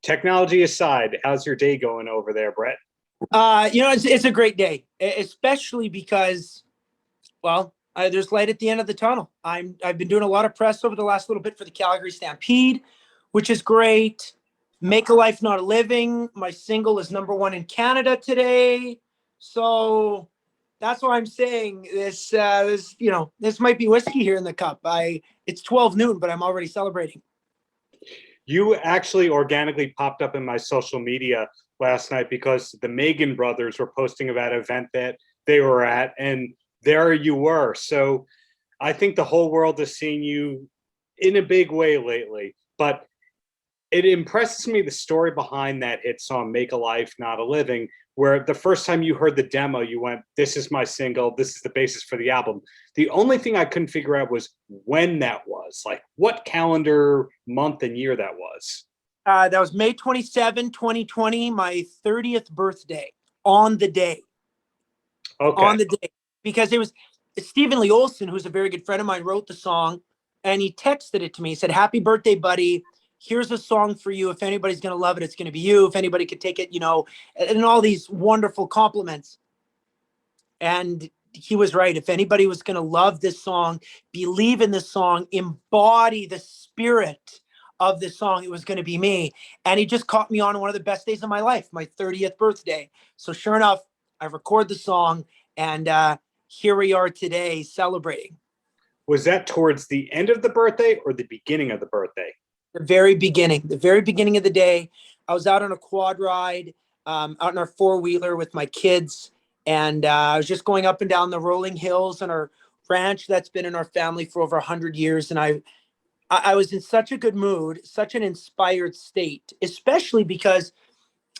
Technology aside, how's your day going over there, Brett? It's a great day, especially because, well, there's light at the end of the tunnel. I've been doing a lot of press over the last little bit for the Calgary Stampede, which is great. Make a Life, Not a Living. My single is #1 in Canada today. So that's why I'm saying this, this might be whiskey here in the cup. It's 12 noon, but I'm already celebrating. You actually organically popped up in my social media last night because the Megan brothers were posting about an event that they were at, and there you were. So I think the whole world has seen you in a big way lately, but it impresses me the story behind that hit song, Make a Life, Not a Living, where the first time you heard the demo, you went, this is my single, this is the basis for the album. The only thing I couldn't figure out was when that was, like what calendar month and year that was. That was May 27, 2020, my 30th birthday, on the day. Okay. On the day. Because it was Stephen Lee Olson, who's a very good friend of mine, wrote the song, and he texted it to me. He said, happy birthday, buddy. Here's a song for you. If anybody's going to love it, it's going to be you. If anybody could take it, and all these wonderful compliments. And he was right. If anybody was going to love this song, believe in this song, embody the spirit of this song, it was going to be me. And he just caught me on one of the best days of my life, my 30th birthday. So sure enough, I record the song, and here we are today celebrating. Was that towards the end of the birthday or the beginning of the birthday? The very beginning of the day. I was out on a quad ride, out in our four-wheeler with my kids, and I was just going up and down the rolling hills on our ranch that's been in our family for over 100 years. And I was in such a good mood, such an inspired state, especially because,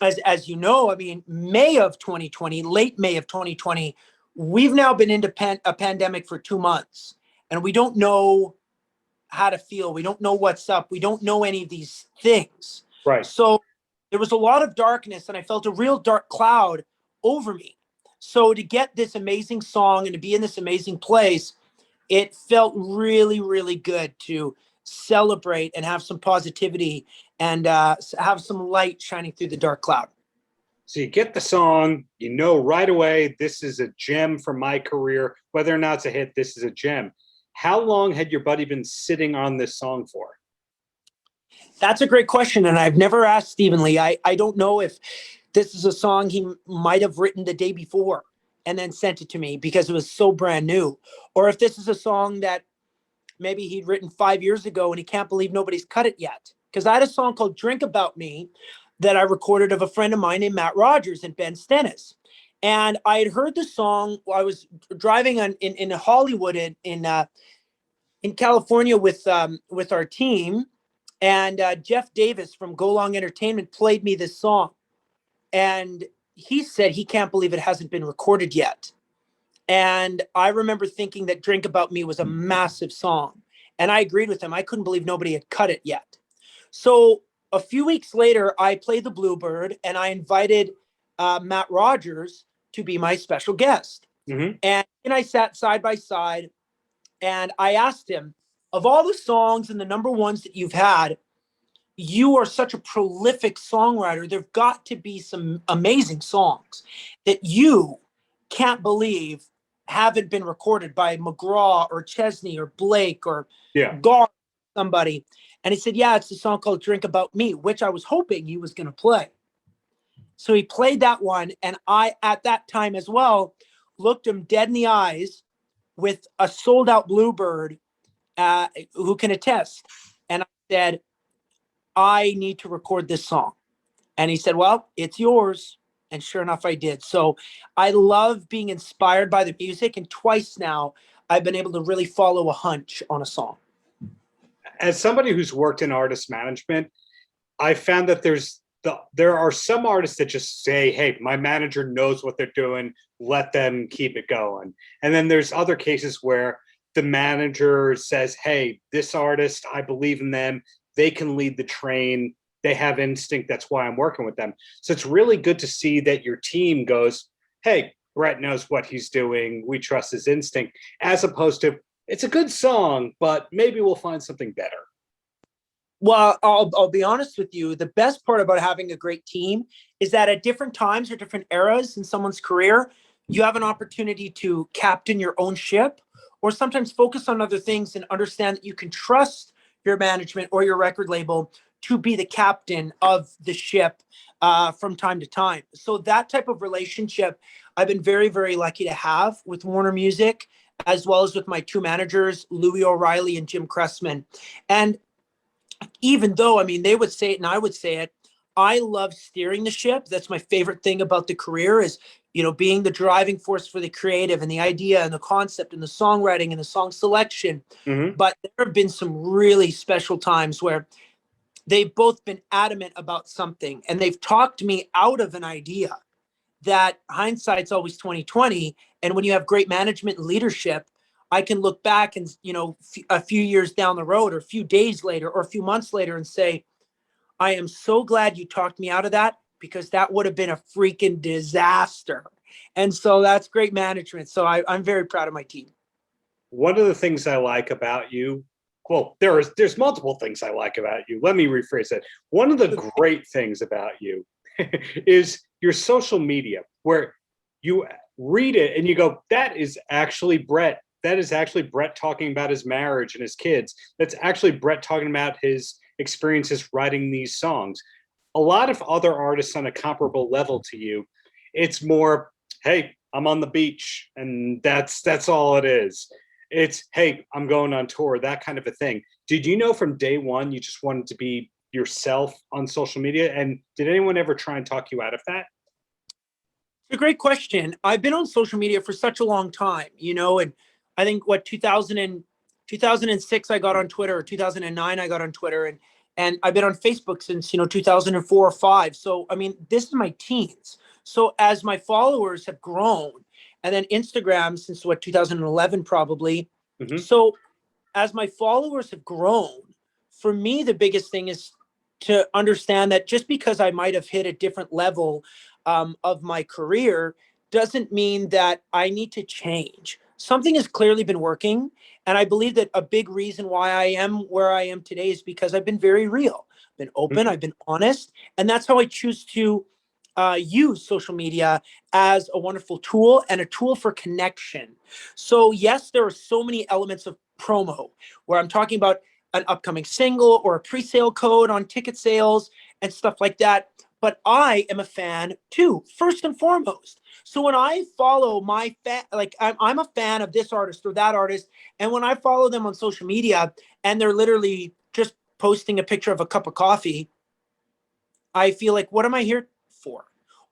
as you know, I mean, May of 2020, late May of 2020, we've now been into a pandemic for 2 months, and we don't know how to feel. We don't know what's up. We don't know any of these things. Right. So there was a lot of darkness, and I felt a real dark cloud over me. So to get this amazing song and to be in this amazing place, it felt really, really good to celebrate and have some positivity and have some light shining through the dark cloud. So you get the song, you know right away, this is a gem for my career. Whether or not it's a hit, this is a gem. How long had your buddy been sitting on this song for? That's a great question, and I've never asked Stephen Lee. I don't know if this is a song he might have written the day before and then sent it to me because it was so brand new, or if this is a song that maybe he'd written 5 years ago and he can't believe nobody's cut it yet. Because I had a song called Drink About Me that I recorded of a friend of mine named Matt Rogers in Ben Stennis. And I had heard the song while I was driving in Hollywood in California with our team, and Jeff Davis from Go Long Entertainment played me this song, and he said he can't believe it hasn't been recorded yet. And I remember thinking that Drink About Me was a massive song, and I agreed with him. I couldn't believe nobody had cut it yet. So a few weeks later, I played the Bluebird, and I invited Matt Rogers to be my special guest. Mm-hmm. And I sat side by side, and I asked him, of all the songs and the number ones that you've had, you are such a prolific songwriter. There've got to be some amazing songs that you can't believe haven't been recorded by McGraw or Chesney or Blake or Gar, somebody. And he said, yeah, it's a song called Drink About Me, which I was hoping he was going to play. So he played that one. And I, at that time as well, looked him dead in the eyes with a sold out Bluebird who can attest. And I said, I need to record this song. And he said, well, it's yours. And sure enough, I did. So I love being inspired by the music. And twice now, I've been able to really follow a hunch on a song. As somebody who's worked in artist management, I found that there are some artists that just say, hey, my manager knows what they're doing, let them keep it going. And then there's other cases where the manager says, hey, this artist, I believe in them. They can lead the train. They have instinct. That's why I'm working with them. So it's really good to see that your team goes, hey, Brett knows what he's doing. We trust his instinct, as opposed to, it's a good song, but maybe we'll find something better. Well, I'll be honest with you. The best part about having a great team is that at different times or different eras in someone's career, you have an opportunity to captain your own ship or sometimes focus on other things and understand that you can trust your management or your record label to be the captain of the ship from time to time. So that type of relationship I've been very, very lucky to have with Warner Music, as well as with my two managers, Louis O'Reilly and Jim Cressman. And even though, I mean, they would say it and I would say it, I love steering the ship. That's my favorite thing about the career is, being the driving force for the creative and the idea and the concept and the songwriting and the song selection. Mm-hmm. But there have been some really special times where they've both been adamant about something and they've talked me out of an idea that hindsight's always 2020. And when you have great management and leadership, I can look back and, a few years down the road or a few days later or a few months later and say, I am so glad you talked me out of that because that would have been a freaking disaster. And so that's great management. So I'm very proud of my team. One of the things I like about you, well, there's multiple things I like about you. Let me rephrase that. One of the great things about you is your social media, where you read it and you go, that is actually Brett. That is actually Brett talking about his marriage and his kids. That's actually Brett talking about his experiences writing these songs. A lot of other artists on a comparable level to you, it's more, hey, I'm on the beach, and that's all it is. It's, hey, I'm going on tour, that kind of a thing. Did you know from day one you just wanted to be yourself on social media? And did anyone ever try and talk you out of that? It's a great question. I've been on social media for such a long time, and I think 2006 I got on Twitter, or 2009 I got on Twitter, and I've been on Facebook since 2004 or 5. So I mean, this is my teens. So as my followers have grown, and then Instagram since 2011 probably. Mm-hmm. So as my followers have grown, for me the biggest thing is to understand that just because I might have hit a different level of my career doesn't mean that I need to change. Something has clearly been working. And I believe that a big reason why I am where I am today is because I've been very real, been open, Mm-hmm. I've been honest. And that's how I choose to use social media as a wonderful tool and a tool for connection. So, yes, there are so many elements of promo where I'm talking about an upcoming single or a pre-sale code on ticket sales and stuff like that. But I am a fan too, first and foremost. So when I follow my fan, like I'm a fan of this artist or that artist, and when I follow them on social media and they're literally just posting a picture of a cup of coffee, I feel like, what am I here for?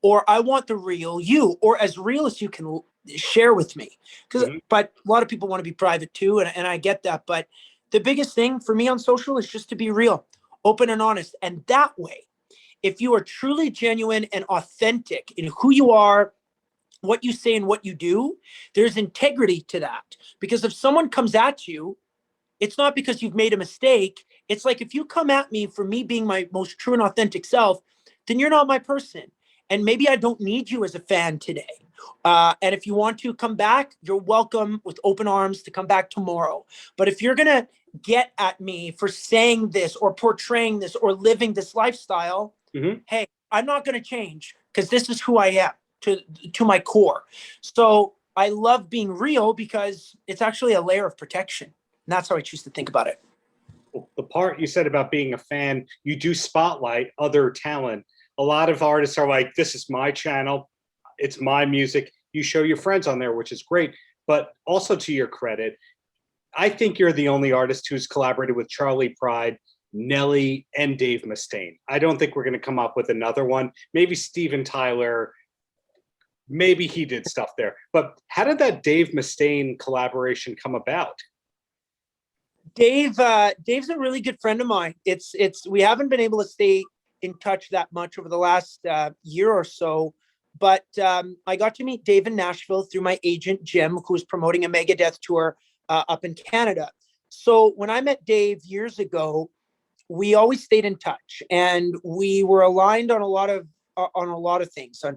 Or I want the real you, or as real as you can share with me. Mm-hmm. But a lot of people want to be private too, and I get that. But the biggest thing for me on social is just to be real, open and honest. And that way, if you are truly genuine and authentic in who you are, what you say and what you do, there's integrity to that. Because if someone comes at you, it's not because you've made a mistake. It's like if you come at me for me being my most true and authentic self, then you're not my person. And maybe I don't need you as a fan today. And if you want to come back, you're welcome with open arms to come back tomorrow. But if you're going to get at me for saying this or portraying this or living this lifestyle, Mm-hmm. hey, I'm not going to change because this is who I am to my core. So I love being real because it's actually a layer of protection. And that's how I choose to think about it. The part you said about being a fan, you do spotlight other talent. A lot of artists are like, this is my channel, it's my music. You show your friends on there, which is great. But also, to your credit, I think you're the only artist who's collaborated with Charlie Pride, Nelly, and Dave Mustaine. I don't think we're going to come up with another one. Maybe Steven Tyler, maybe he did stuff there. But how did that Dave Mustaine collaboration come about? Dave's a really good friend of mine. We haven't been able to stay in touch that much over the last year or so, but I got to meet Dave in Nashville through my agent Jim, who's promoting a Megadeth tour up in Canada. So when I met Dave years ago, we always stayed in touch, and we were aligned on a lot of things. On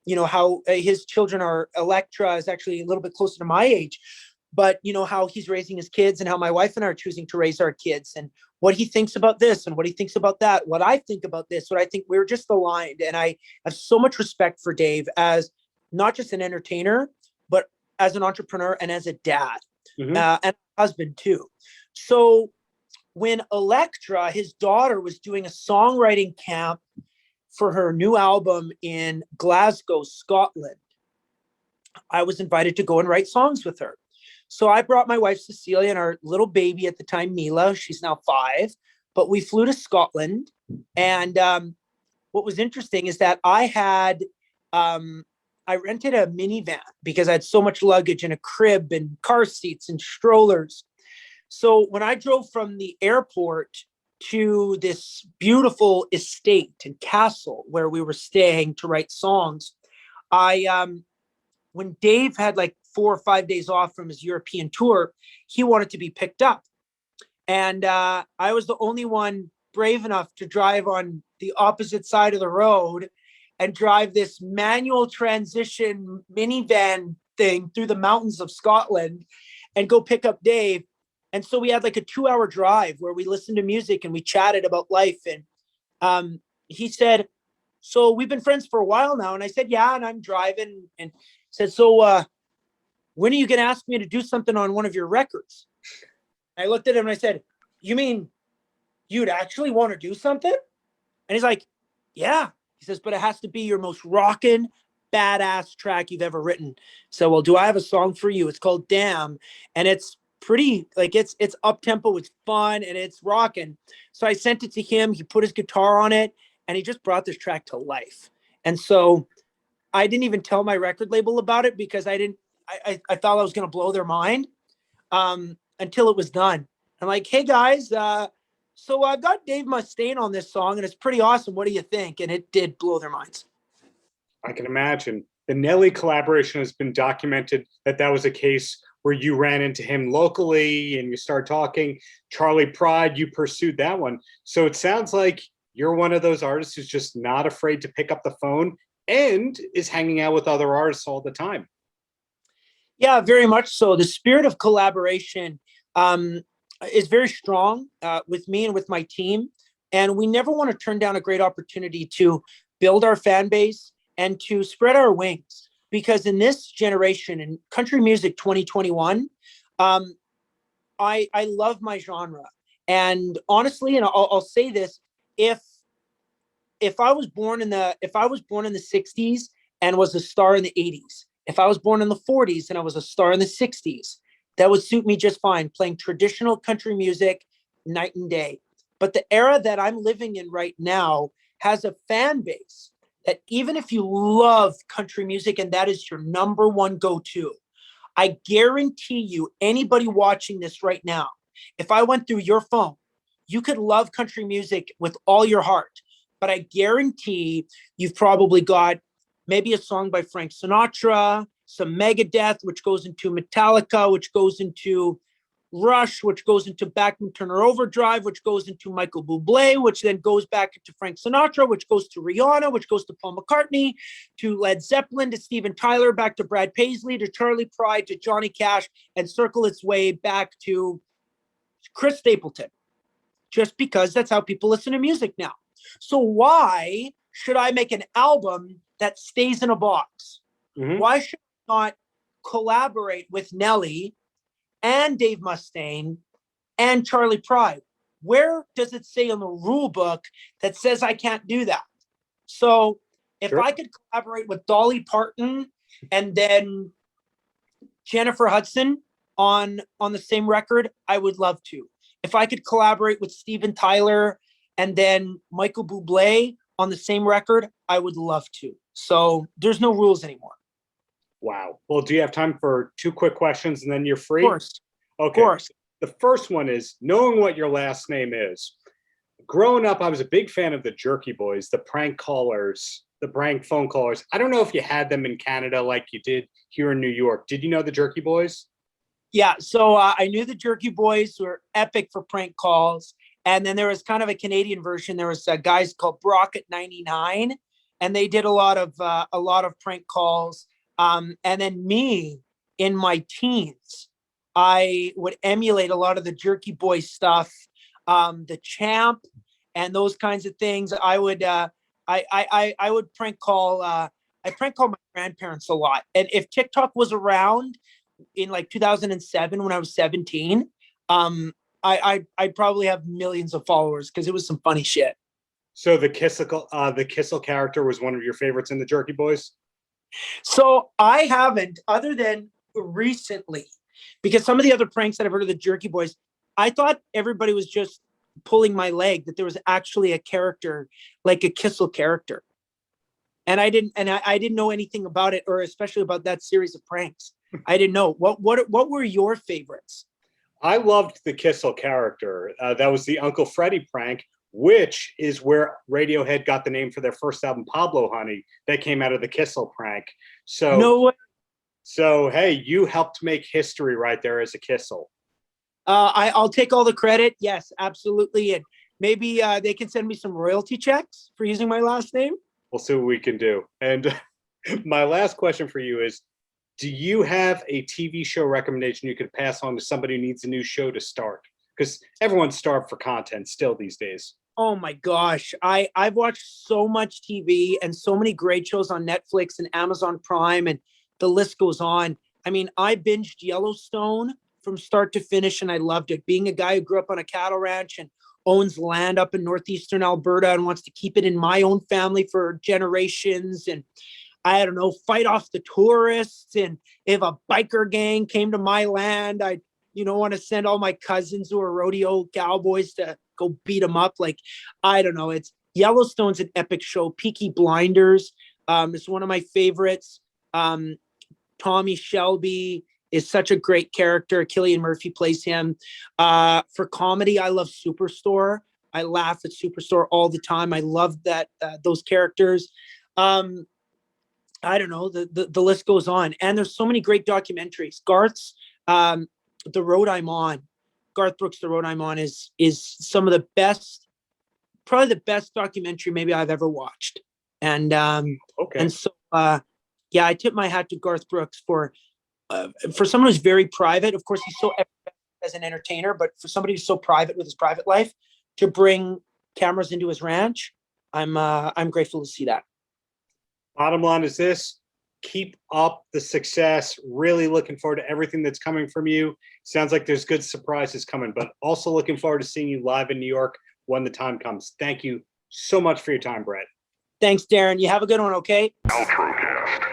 how his children are. Electra is actually a little bit closer to my age. but you know, how he's raising his kids and how my wife and I are choosing to raise our kids, and what he thinks about this and what he thinks about that, what I think about this, what I think. We're just aligned. And I have so much respect for Dave as not just an entertainer, but as an entrepreneur and as a dad, and a husband too. So when Electra, his daughter, was doing a songwriting camp for her new album in Glasgow, Scotland, I was invited to go and write songs with her. So I brought my wife, Cecilia, and our little baby at the time, Mila. She's now 5. But we flew to Scotland. And what was interesting is that I rented a minivan because I had so much luggage and a crib and car seats and strollers. So when I drove from the airport to this beautiful estate in Kissel where we were staying to write songs, when Dave had like 4 or 5 days off from his European tour, he wanted to be picked up. And I was the only one brave enough to drive on the opposite side of the road and drive this manual transmission minivan thing through the mountains of Scotland and go pick up Dave. And so we had like a 2-hour drive where we listened to music and we chatted about life. And he said, so we've been friends for a while now. And I said, yeah, and I'm driving. And said, so when are you going to ask me to do something on one of your records? I looked at him and I said, you mean you'd actually want to do something? And he's like, yeah. He says, but it has to be your most rockin', badass track you've ever written. So, well, do I have a song for you? It's called Damn. And it's pretty, like, it's up tempo, it's fun, and it's rocking. So I sent it to him. He put his guitar on it, and he just brought this track to life. And so I didn't even tell my record label about it because I thought I was going to blow their mind until it was done. I'm like, hey guys, so I've got Dave Mustaine on this song and it's pretty awesome. What do you think? And it did blow their minds. I can imagine. The Nelly collaboration has been documented that was a case where you ran into him locally and you started talking. Charlie Pride, you pursued that one. So it sounds like you're one of those artists who's just not afraid to pick up the phone and is hanging out with other artists all the time. Yeah, very much so. The spirit of collaboration is very strong with me and with my team. And we never want to turn down a great opportunity to build our fan base and to spread our wings. Because in this generation, in country music 2021, I love my genre. And honestly, and I'll say this, if I was born in the 60s and was a star in the 80s, if I was born in the 40s and I was a star in the 60s, that would suit me just fine, playing traditional country music night and day. But the era that I'm living in right now has a fan base that even if you love country music and that is your number one go-to, I guarantee you, anybody watching this right now, if I went through your phone, you could love country music with all your heart. But I guarantee you've probably got maybe a song by Frank Sinatra, some Megadeth, which goes into Metallica, which goes into Rush, which goes into Bachman Turner Overdrive, which goes into Michael Bublé, which then goes back into Frank Sinatra, which goes to Rihanna, which goes to Paul McCartney, to Led Zeppelin, to Steven Tyler, back to Brad Paisley, to Charlie Pride, to Johnny Cash, and circle its way back to Chris Stapleton, just because that's how people listen to music now. So why should I make an album that stays in a box? Mm-hmm. Why should I not collaborate with Nelly and Dave Mustaine and Charlie Pride? Where does it say in the rule book that says I can't do that? So if I could collaborate with Dolly Parton and then Jennifer Hudson on the same record, I would love to. If I could collaborate with Steven Tyler and then Michael Bublé on the same record, I would love to. So there's no rules anymore. Wow. Well, do you have time for 2 quick questions and then you're free? Of course. Okay. Of course. The first one is, knowing what your last name is, growing up, I was a big fan of the Jerky Boys, the prank callers, the prank phone callers. I don't know if you had them in Canada like you did here in New York. Did you know the Jerky Boys? Yeah. So I knew the Jerky Boys were epic for prank calls. And then there was kind of a Canadian version. There was guys called Brock at 99, and they did a lot of prank calls. And then me in my teens, I would emulate a lot of the Jerky Boy stuff, the Champ, and those kinds of things. I would prank call. I prank call my grandparents a lot. And if TikTok was around in like 2007 when I was 17, I'd probably have millions of followers because it was some funny shit. So the Kissel character was one of your favorites in the Jerky Boys? So I haven't, other than recently, because some of the other pranks that I've heard of the Jerky Boys, I thought everybody was just pulling my leg, that there was actually a character, like a Kissel character. And I didn't know anything about it, or especially about that series of pranks. I didn't know. What were your favorites? I loved the Kissel character. That was the Uncle Freddie prank, which is where Radiohead got the name for their first album, Pablo Honey, that came out of the Kissel prank. So, no way. So hey, you helped make history right there as a Kissel. I'll take all the credit. Yes, absolutely. And maybe they can send me some royalty checks for using my last name. We'll see what we can do. And my last question for you is, do you have a TV show recommendation you could pass on to somebody who needs a new show to start? Because everyone's starved for content still these days. Oh my gosh. I've watched so much TV and so many great shows on Netflix and Amazon Prime, and the list goes on. I mean, I binged Yellowstone from start to finish, and I loved it. Being a guy who grew up on a cattle ranch and owns land up in northeastern Alberta and wants to keep it in my own family for generations, and I don't know, fight off the tourists. And if a biker gang came to my land, I want to send all my cousins who are rodeo cowboys to go beat them up. Like, I don't know. It's Yellowstone's an epic show. Peaky Blinders is one of my favorites. Tommy Shelby is such a great character. Cillian Murphy plays him. For comedy, I love Superstore. I laugh at Superstore all the time. I love those characters. I don't know, the list goes on. And there's so many great documentaries. Garth's The Road I'm On. Garth Brooks' The Road I'm On is some of the best, probably the best documentary maybe I've ever watched. And okay. And so yeah, I tip my hat to Garth Brooks for someone who's very private. Of course, he's so as an entertainer, but for somebody who's so private with his private life, to bring cameras into his ranch, I'm grateful to see that. Bottom line is this: keep up the success. Really looking forward to everything that's coming from you. Sounds like there's good surprises coming, but also looking forward to seeing you live in New York when the time comes. Thank you so much for your time, Brett. Thanks, Darren. You have a good one, okay? Paltrocast.